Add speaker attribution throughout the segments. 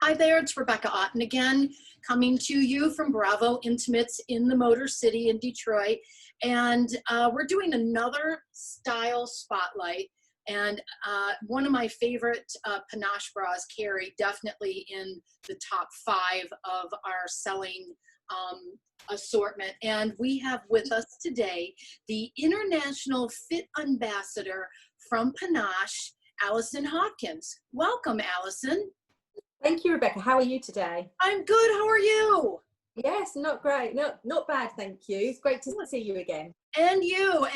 Speaker 1: Hi there, it's Rebecca Otten again, coming to you from Bravo Intimates in the Motor City in Detroit. And we're doing another style spotlight. And one of my favorite Panache bras, Cari, definitely in the top 5 of our selling assortment. And we have with us today the International Fit Ambassador from Panache, Allison Hawkins. Welcome, Allison.
Speaker 2: Thank you, Rebecca. How are you today?
Speaker 1: I'm good. How are you?
Speaker 2: Yes, not great. Not bad, thank you. It's great to see you again.
Speaker 1: And you.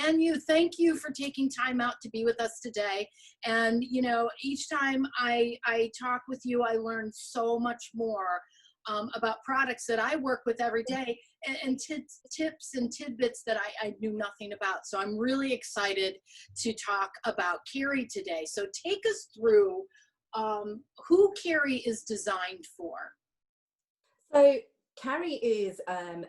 Speaker 1: Thank you for taking time out to be with us today. And, you know, each time I talk with you, I learn so much more about products that I work with every day and tips and tidbits that I knew nothing about. So I'm really excited to talk about Cari today. So take us through who Carrie is designed for.
Speaker 2: So Carrie is,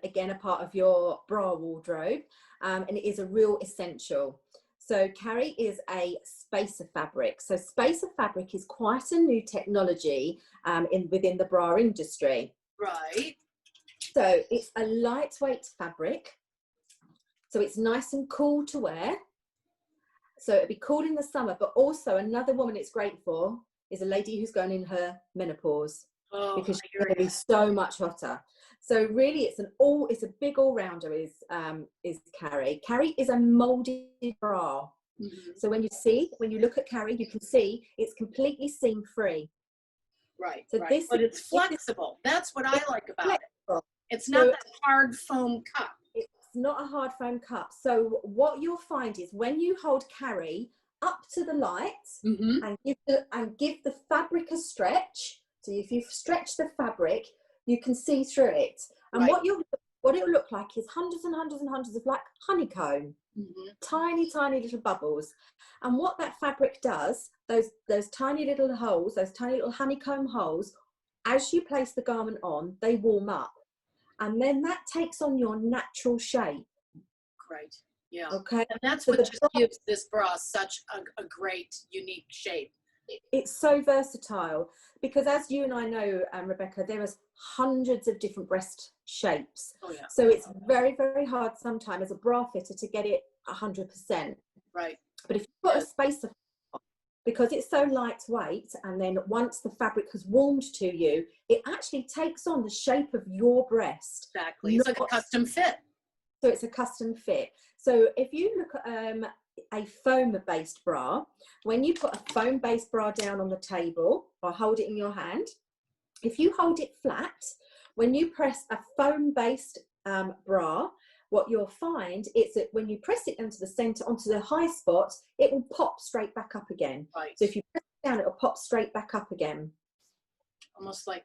Speaker 2: again, a part of your bra wardrobe, and it is a real essential. So Carrie is a spacer fabric. So spacer fabric is quite a new technology within the bra industry.
Speaker 1: Right.
Speaker 2: So it's a lightweight fabric. So it's nice and cool to wear. So it'll be cool in the summer, but also another woman it's great for is a lady who's going in her menopause, because she's going to be so much hotter. So really, it's a big all-rounder. Is Cari. Cari is a molded bra. Mm-hmm. So when you look at Cari, you can see it's completely seam-free.
Speaker 1: Right. So right. But it's flexible. That's what I like about it. It's not that hard foam cup.
Speaker 2: It's not a hard foam cup. So what you'll find is when you hold Cari up to the light, mm-hmm. and give the fabric a stretch. So if you stretch the fabric, you can see through it. And right. what it'll look like is hundreds and hundreds and hundreds of like honeycomb, mm-hmm. tiny little bubbles. And what that fabric does, those tiny little holes, those tiny little honeycomb holes, as you place the garment on, they warm up, and then that takes on your natural shape.
Speaker 1: Great. Yeah.
Speaker 2: Okay.
Speaker 1: And that's what just gives this bra such a great, unique shape.
Speaker 2: It's so versatile because, as you and I know, Rebecca, there is hundreds of different breast shapes. Oh, yeah. So it's very, very hard sometimes as a bra fitter to get it 100%.
Speaker 1: Right.
Speaker 2: But if you've got a spacer, because it's so lightweight, and then once the fabric has warmed to you, it actually takes on the shape of your breast.
Speaker 1: Exactly. It's like a custom fit.
Speaker 2: So it's a custom fit. So if you look at a foam-based bra, when you put a foam-based bra down on the table or hold it in your hand, if you hold it flat, when you press a foam-based bra, what you'll find is that when you press it into the center, onto the high spot, it will pop straight back up again. Right. So if you press it down, it will pop straight back up again.
Speaker 1: Almost like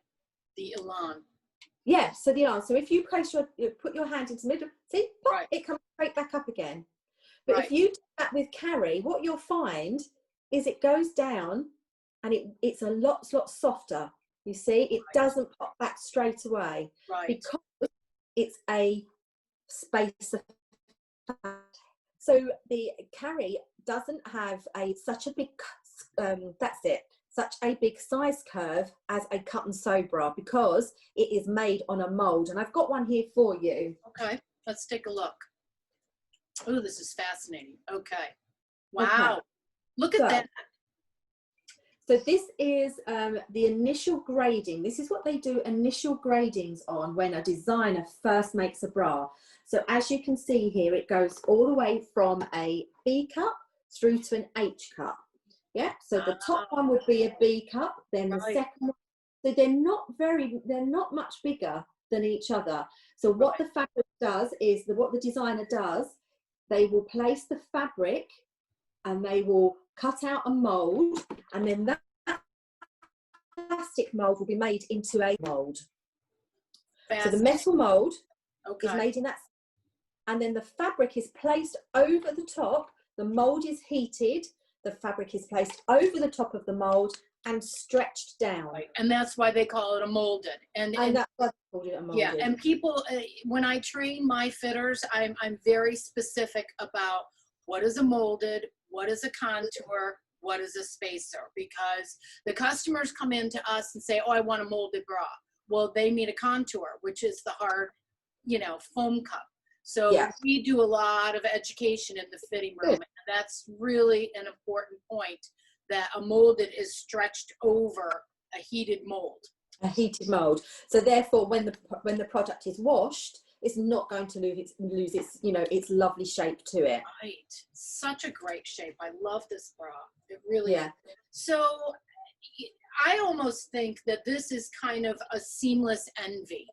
Speaker 1: the elan.
Speaker 2: Yeah, so the elan. So if you put your hand into the middle, see, pop, right. It comes straight back up again. But right. If you do that with Cari, what you'll find is it goes down and it's a lot softer. You see, it right. doesn't pop back straight away. Right. Because it's a spacer. So the Cari doesn't have such a big, such a big size curve as a cut and sew bra, because it is made on a mold. And I've got one here for you.
Speaker 1: Okay, let's take a look. Oh, this is fascinating. Okay. Wow. Okay. Look at that.
Speaker 2: So this is the initial grading. This is what they do initial gradings on when a designer first makes a bra. So as you can see here, it goes all the way from a B cup through to an H cup. Yeah. So the top one would be a B cup, then the second one. So they're not much bigger than each other. So what the fabric does is what the designer does, they will place the fabric and they will cut out a mold, and then that plastic mold will be made into a mold. So the metal mold is made in that, and then the fabric is placed over the top. The mold is heated, the fabric is placed over the top of the mold and stretched down.
Speaker 1: Right. And that's why they call it a molded. And
Speaker 2: that's why they call it a molded.
Speaker 1: Yeah, and people, when I train my fitters, I'm very specific about what is a molded, what is a contour, what is a spacer, because the customers come in to us and say, oh, I want a molded bra. Well, they need a contour, which is the hard, you know, foam cup. So
Speaker 2: Yeah.
Speaker 1: we do a lot of education in the fitting room. And that's really an important point, that a molded is stretched over a heated mold.
Speaker 2: A heated mold. So therefore, when the product is washed, it's not going to lose its, you know, its lovely shape to it.
Speaker 1: Right. Such a great shape. I love this bra. It really
Speaker 2: Yeah.
Speaker 1: is. So I almost think that this is kind of a seamless envy.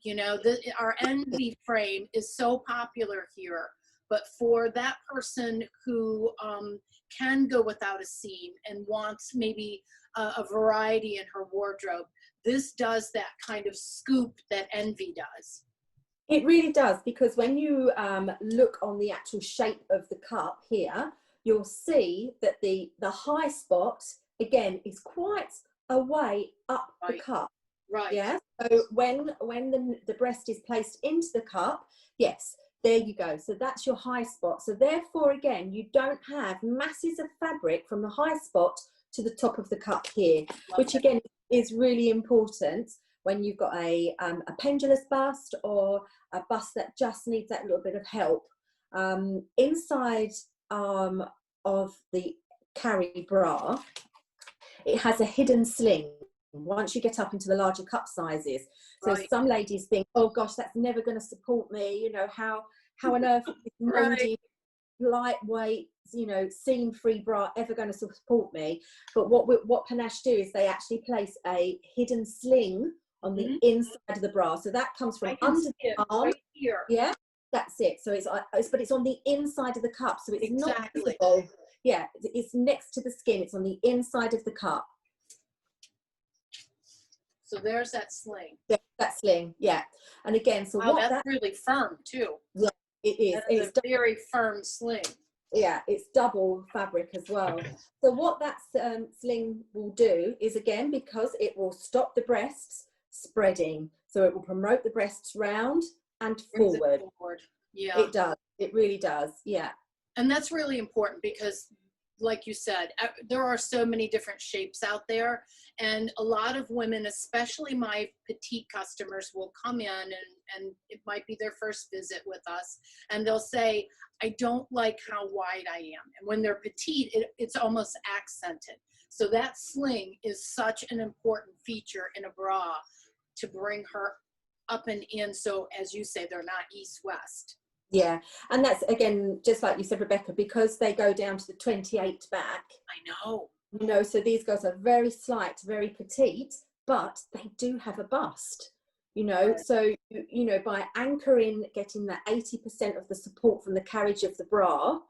Speaker 1: You know, our envy frame is so popular here, but for that person who can go without a seam and wants maybe a variety in her wardrobe, this does that kind of scoop that envy does.
Speaker 2: It really does, because when you look on the actual shape of the cup here, you'll see that the high spot, again, is quite a way up the cup.
Speaker 1: Right.
Speaker 2: Yeah. So when the breast is placed into the cup, yes, there you go. So that's your high spot. So therefore, again, you don't have masses of fabric from the high spot to the top of the cup here, which again is really important when you've got a pendulous bust or a bust that just needs that little bit of help. Inside of the Cari bra, it has a hidden sling once you get up into the larger cup sizes. So some ladies think, oh gosh, that's never going to support me, you know, how on earth is this molded, lightweight, you know, seam-free bra ever going to support me? But what Panache do is they actually place a hidden sling on the inside of the bra. So that comes from under the arm.
Speaker 1: Right here.
Speaker 2: Yeah, that's it. So but it's on the inside of the cup, so it's not visible. Yeah, it's next to the skin. It's on the inside of the cup.
Speaker 1: So there's that sling.
Speaker 2: That sling, yeah. And again, so
Speaker 1: that's really firm too.
Speaker 2: Yeah, it is.
Speaker 1: It's a very firm sling.
Speaker 2: Yeah, it's double fabric as well. So what that sling will do is, again, because it will stop the breasts spreading, so it will promote the breasts round and forward. Yeah, it does. It really does. Yeah.
Speaker 1: And that's really important because, like you said, there are so many different shapes out there, and a lot of women, especially my petite customers, will come in and it might be their first visit with us, and they'll say, I don't like how wide I am. And when they're petite, it's almost accented. So that sling is such an important feature in a bra to bring her up and in. So as you say, they're not east-west.
Speaker 2: Yeah, and that's, again, just like you said, Rebecca, because they go down to the 28 back.
Speaker 1: I know.
Speaker 2: You know, so these girls are very slight, very petite, but they do have a bust, you know. Right. So, you know, by anchoring, getting that 80% of the support from the carriage of the bra,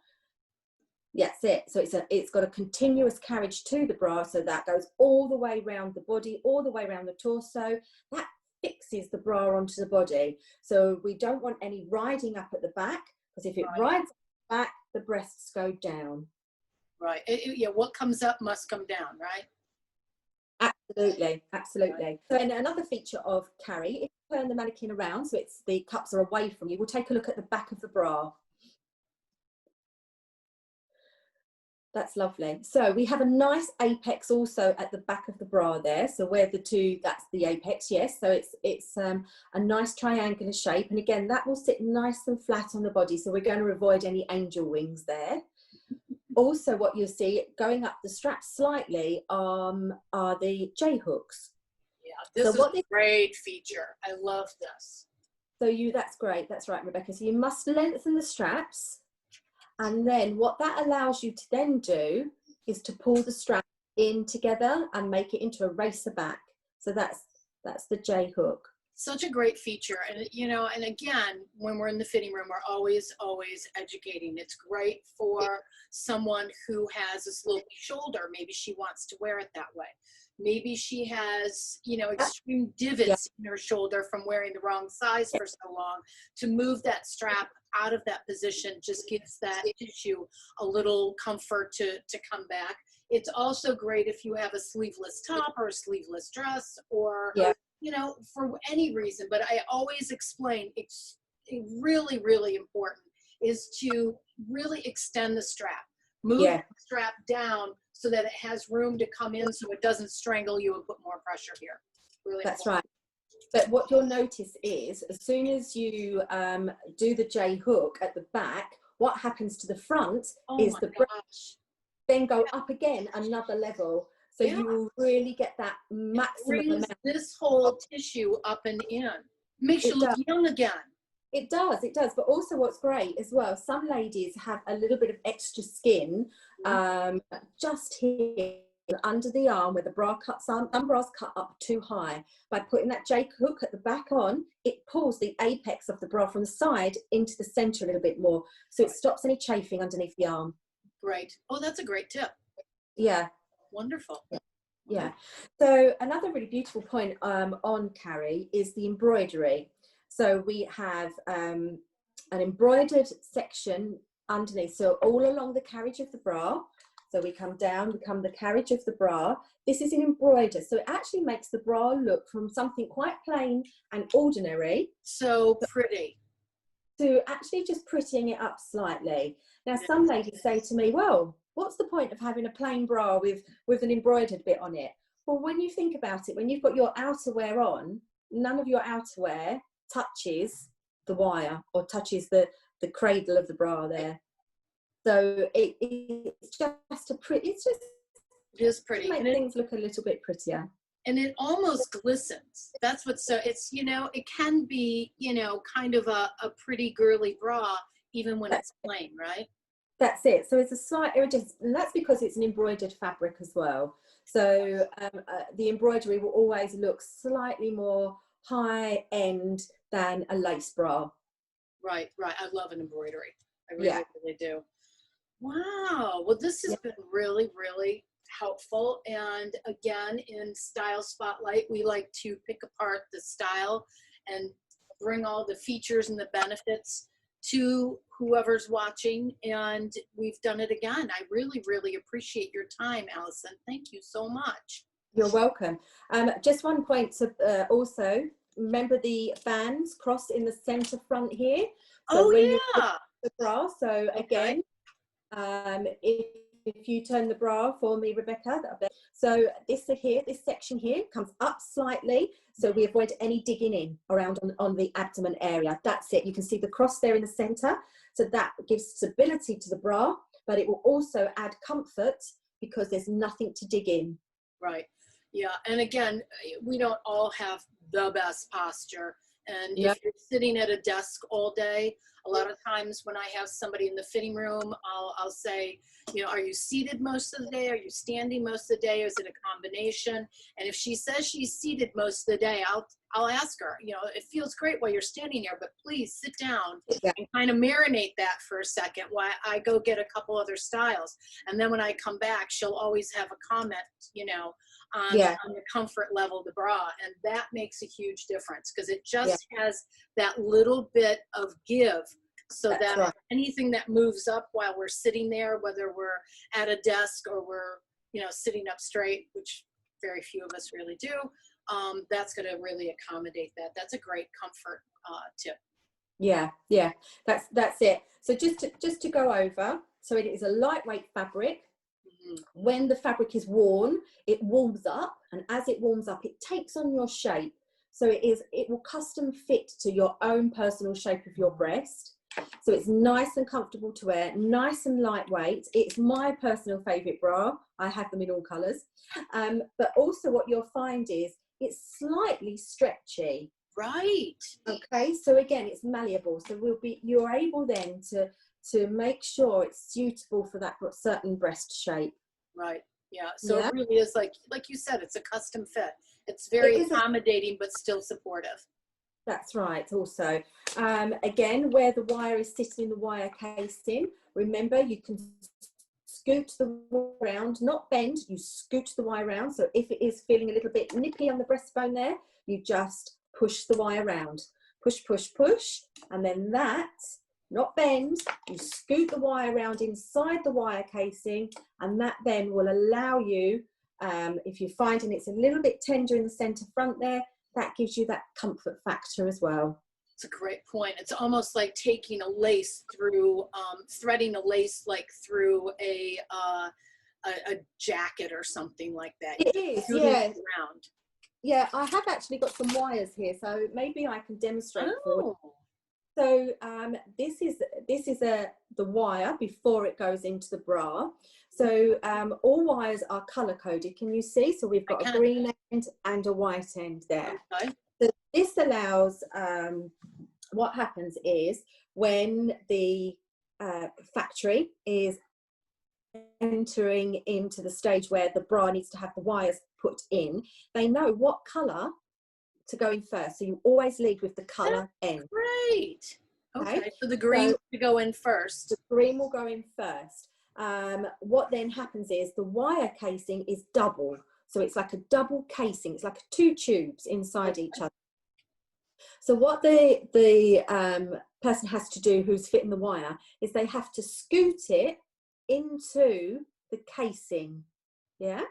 Speaker 2: that's it. So it's got a continuous carriage to the bra, so that goes all the way around the body, all the way around the torso. That fixes the bra onto the body. So we don't want any riding up at the back, because if it rides back, the breasts go down.
Speaker 1: Right. Yeah, what comes up must come down, right?
Speaker 2: Absolutely, absolutely. Right. So, and another feature of Cari, if you turn the mannequin around so the cups are away from you, we'll take a look at the back of the bra. That's lovely. So we have a nice apex also at the back of the bra there. So where the two, that's the apex, yes. So it's a nice triangular shape. And again, that will sit nice and flat on the body. So we're going to avoid any angel wings there. Also, what you'll see going up the strap slightly are the J hooks.
Speaker 1: Yeah, this is a great feature. I love this.
Speaker 2: So that's great. That's right, Rebecca. So you must lengthen the straps. And then what that allows you to then do is to pull the strap in together and make it into a racer back. So that's the J hook.
Speaker 1: Such a great feature. And, you know, and again, when we're in the fitting room, we're always educating. It's great for someone who has a slopey shoulder. Maybe she wants to wear it that way. Maybe she has, you know, extreme divots in her shoulder from wearing the wrong size for so long. To move that strap out of that position just gives that tissue a little comfort to come back. It's also great if you have a sleeveless top or a sleeveless dress or, you know, for any reason. But I always explain, it's really, really important is to really extend the strap. Move the strap down so that it has room to come in so it doesn't strangle you and put more pressure here. Really
Speaker 2: That's
Speaker 1: important.
Speaker 2: right. But what you'll notice is as soon as you do the J hook at the back, what happens to the front is the brush then go up again another level. So you will really get that maximum
Speaker 1: brings
Speaker 2: amount.
Speaker 1: This whole tissue up and in. Makes you look young again.
Speaker 2: It does. But also what's great as well, some ladies have a little bit of extra skin just here under the arm where the bra cuts on. Some bras cut up too high. By putting that J hook at the back on, it pulls the apex of the bra from the side into the center a little bit more. So it stops any chafing underneath the arm.
Speaker 1: Great. Oh, that's a great tip.
Speaker 2: Yeah.
Speaker 1: Wonderful.
Speaker 2: Yeah. So another really beautiful point on Carrie is the embroidery. So we have an embroidered section underneath. So all along the carriage of the bra. So we come down, become the carriage of the bra. This is an embroider. So it actually makes the bra look from something quite plain and ordinary.
Speaker 1: So pretty.
Speaker 2: To actually just prettying it up slightly. Now, some ladies say to me, well, what's the point of having a plain bra with an embroidered bit on it? Well, when you think about it, when you've got your outerwear on, none of your outerwear touches the wire or touches the cradle of the bra there. So it's just a pretty, it
Speaker 1: is pretty.
Speaker 2: To make things look a little bit prettier.
Speaker 1: And it almost glistens. That's what's so, it's, you know, it can be, you know, kind of a pretty girly bra, even when it's plain, right?
Speaker 2: That's it. So it's a slight iridescent, and that's because it's an embroidered fabric as well. So the embroidery will always look slightly more high end than a lace bra.
Speaker 1: Right. I love an embroidery. I really do. Wow. Well, this has been really, really helpful. And again, in Style Spotlight, we like to pick apart the style and bring all the features and the benefits to whoever's watching, and we've done it again. I really, really appreciate your time, Allison. Thank you so much.
Speaker 2: You're welcome. Just one point to also remember the bands cross in the center front here. So when you put the bra, so again, if you turn the bra for me, Rebecca, so this section here comes up slightly, so we avoid any digging in around on the abdomen area. That's it. You can see the cross there in the center, so that gives stability to the bra, but it will also add comfort because there's nothing to dig in.
Speaker 1: Right. Yeah. And again, we don't all have the best posture, and if you're sitting at a desk all day, a lot of times when I have somebody in the fitting room, I'll say, you know, are you seated most of the day? Are you standing most of the day? Or is it a combination? And if she says she's seated most of the day, I'll ask her, you know, it feels great while you're standing there, but please sit down and kind of marinate that for a second while I go get a couple other styles. And then when I come back, she'll always have a comment, you know, on the comfort level of the bra. And that makes a huge difference because it just has that little bit of give. So that anything that moves up while we're sitting there, whether we're at a desk or we're, you know, sitting up straight, which very few of us really do, that's going to really accommodate that. That's a great comfort tip.
Speaker 2: Yeah, that's it. So just to go over, so it is a lightweight fabric. When the fabric is worn, it warms up, and as it warms up, it takes on your shape. So it will custom fit to your own personal shape of your breast. So it's nice and comfortable to wear, nice and lightweight. It's my personal favorite bra. I have them in all colors. But also what you'll find is it's slightly stretchy.
Speaker 1: Right.
Speaker 2: Okay, so again, it's malleable. So you're able then to make sure it's suitable for that certain breast shape.
Speaker 1: Right. Yeah. So it really is like you said, it's a custom fit. It's very accommodating, but still supportive.
Speaker 2: That's right. Also, again, where the wire is sitting in the wire casing, remember you can scoot the wire around, not bend, you scoot the wire around. So if it is feeling a little bit nippy on the breastbone there, you just push the wire around. Push, push, push. And then that, not bend, you scoot the wire around inside the wire casing, and that then will allow you, if you're finding it's a little bit tender in the center front there, that gives you that comfort factor as well.
Speaker 1: It's a great point. It's almost like taking a lace through, threading a lace like through a a jacket or something like that.
Speaker 2: It is, yeah. Yeah, I have actually got some wires here, so maybe I can demonstrate for you. So this is the wire before it goes into the bra. So all wires are color coded. Can you see? So we've got a green end and a white end there.
Speaker 1: Okay.
Speaker 2: So this allows, what happens is when the factory is entering into the stage where the bra needs to have the wires put in, they know what color to go in first. So you always lead with the color end.
Speaker 1: Great. Okay, so the green will go in first.
Speaker 2: The green will go in first. What then happens is the wire casing is double. So it's like a double casing. It's like two tubes inside each other. So what the person has to do who's fitting the wire is they have to scoot it into the casing. Yeah.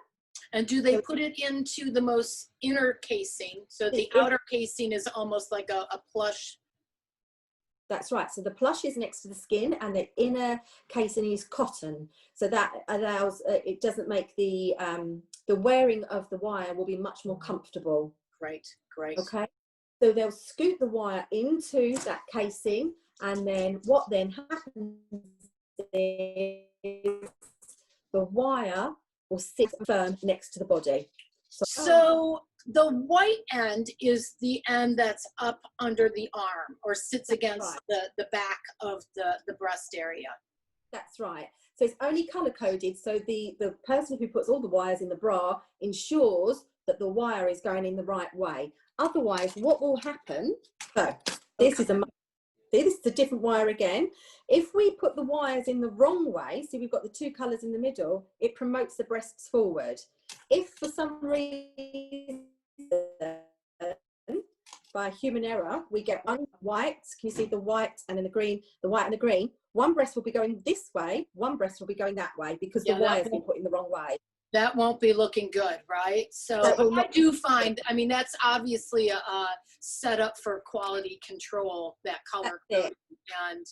Speaker 1: And do they put it into the most inner casing? So the outer casing is almost like a plush.
Speaker 2: That's right. So the plush is next to the skin and the inner casing is cotton. So that allows, it doesn't make the wearing of the wire will be much more comfortable.
Speaker 1: Great, great.
Speaker 2: Okay. So they'll scoot the wire into that casing, and then what then happens is the wire will sit firm next to the body.
Speaker 1: So the white end is the end that's up under the arm or sits against the back of the breast area.
Speaker 2: That's right. So it's only color coded. So the person who puts all the wires in the bra ensures that the wire is going in the right way. Otherwise, what will happen? So this is a different wire again. If we put the wires in the wrong way, so we've got the two colors in the middle, it promotes the breasts forward. If for some reason, by human error, we get one white, can you see the white and then the green, the white and the green, one breast will be going this way, one breast will be going that way because the wire's been put in the wrong way.
Speaker 1: That won't be looking good, right? So I do find, I mean, that's obviously a setup for quality control, that color code, and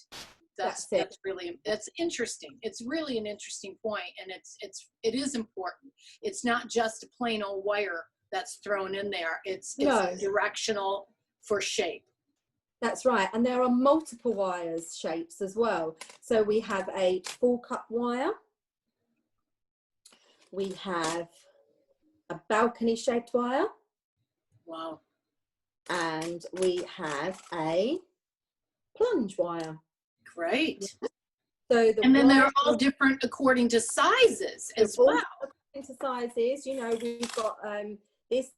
Speaker 1: that's really, that's interesting. It's really an interesting point, and it is important. It's not just a plain old wire that's thrown in there. It's directional for shape.
Speaker 2: That's right, and there are multiple wires shapes as well. So we have a full cut wire. We have a balcony shaped wire.
Speaker 1: Wow.
Speaker 2: And we have a plunge wire.
Speaker 1: Great.
Speaker 2: So
Speaker 1: and then they're all different according to sizes as well.
Speaker 2: According to sizes, you know, we've got this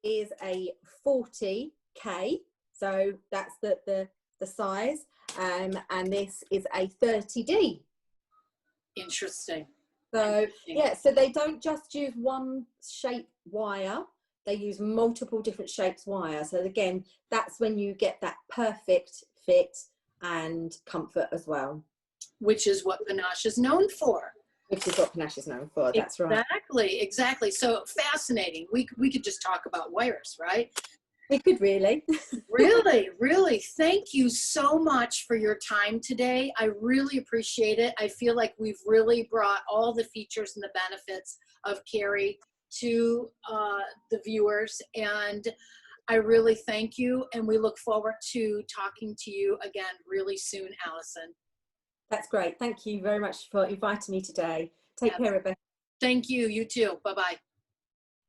Speaker 2: is a 40K, so that's the size, and this is a 30D.
Speaker 1: Interesting.
Speaker 2: So yeah, so they don't just use one shape wire, they use multiple different shapes wire. So again, that's when you get that perfect fit and comfort as well.
Speaker 1: Which is what Panache is known for.
Speaker 2: Which is what Panache is known for, that's right.
Speaker 1: Exactly, exactly. So fascinating. We could just talk about wires, right?
Speaker 2: We could really.
Speaker 1: Really, really. Thank you so much for your time today. I really appreciate it. I feel like we've really brought all the features and the benefits of Cari to the viewers, and I really thank you, and we look forward to talking to you again really soon, Allison.
Speaker 2: That's great. Thank you very much for inviting me today. Take care, Rebecca.
Speaker 1: Thank you. You too. Bye-bye.